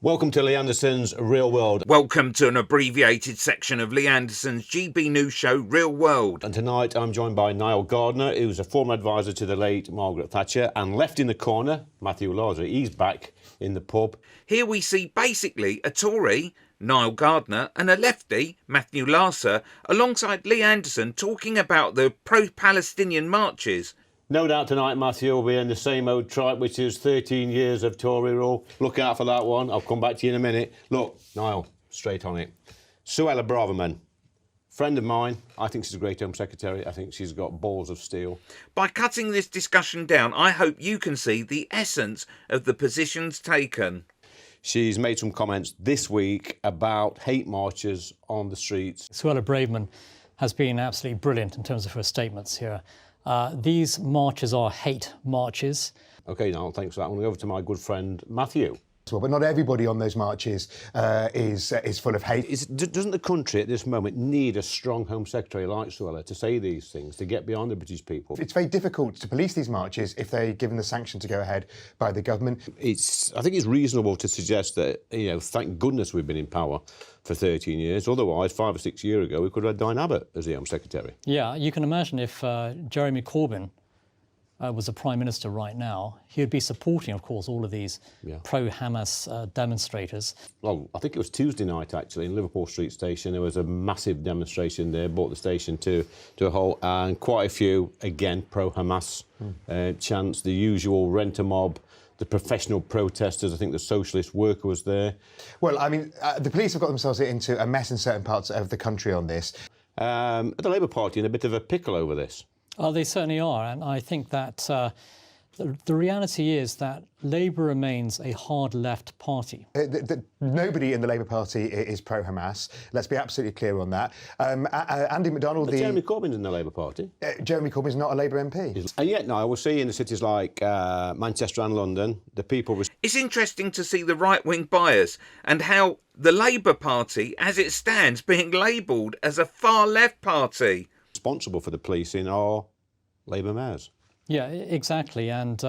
Welcome to Lee Anderson's Real World. Welcome to an abbreviated section of Lee Anderson's GB News show, Real World. And tonight I'm joined by Niall Gardner, who's a former advisor to the late Margaret Thatcher, and left in the corner, Matthew Larser. He's back in the pub. Here we see basically a Tory, Niall Gardner, and a lefty, Matthew Larser, alongside Lee Anderson talking about the pro-Palestinian marches. No doubt tonight, Matthew, will be in the same old tripe, which is 13 years of Tory rule. Look out for that one. I'll come back to you in a minute. Look, Niall, straight on it. Suella Braverman, friend of mine. I think she's a great Home Secretary. I think she's got balls of steel. By cutting this discussion down, I hope you can see the essence of the positions taken. She's made some comments this week about hate marches on the streets. Suella Braverman has been absolutely brilliant in terms of her statements here. These marches are hate marches. OK, Niall, thanks for that. I'm going to go over to my good friend Matthew. But not everybody on those marches is full of hate. Doesn't the country at this moment need a strong Home Secretary like Suella to say these things, to get behind the British people? It's very difficult to police these marches if they're given the sanction to go ahead by the government. I think it's reasonable to suggest that, thank goodness we've been in power for 13 years. Otherwise, 5 or 6 years ago, we could have had Diane Abbott as the Home Secretary. Yeah, you can imagine if Jeremy Corbyn was the Prime Minister right now, he would be supporting, of course, all of these pro-Hamas demonstrators. Well, I think it was Tuesday night, actually, in Liverpool Street Station. There was a massive demonstration there, brought the station to a halt, and quite a few, again, pro-Hamas chants, the usual rent-a-mob, the professional protesters. I think the socialist worker was there. Well, I mean, the police have got themselves into a mess in certain parts of the country on this. The Labour Party in a bit of a pickle over this. They certainly are, and I think that the reality is that Labour remains a hard left party. Nobody in the Labour Party is pro-Hamas. Let's be absolutely clear on that. Andy McDonald... Jeremy Corbyn's in the Labour Party. Jeremy Corbyn's not a Labour MP. And yet now we'll see in the cities like Manchester and London, the people... It's interesting to see the right-wing bias and how the Labour Party, as it stands, being labelled as a far-left party. Responsible for the policing are Labour mayors. Yeah, exactly. And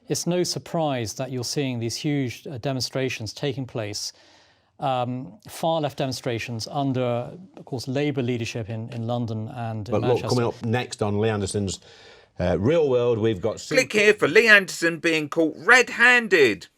it's no surprise that you're seeing these huge demonstrations taking place, far-left demonstrations under, of course, Labour leadership in London and in Manchester. Look, coming up next on Lee Anderson's Real World, we've got... Click here for Lee Anderson being caught red-handed.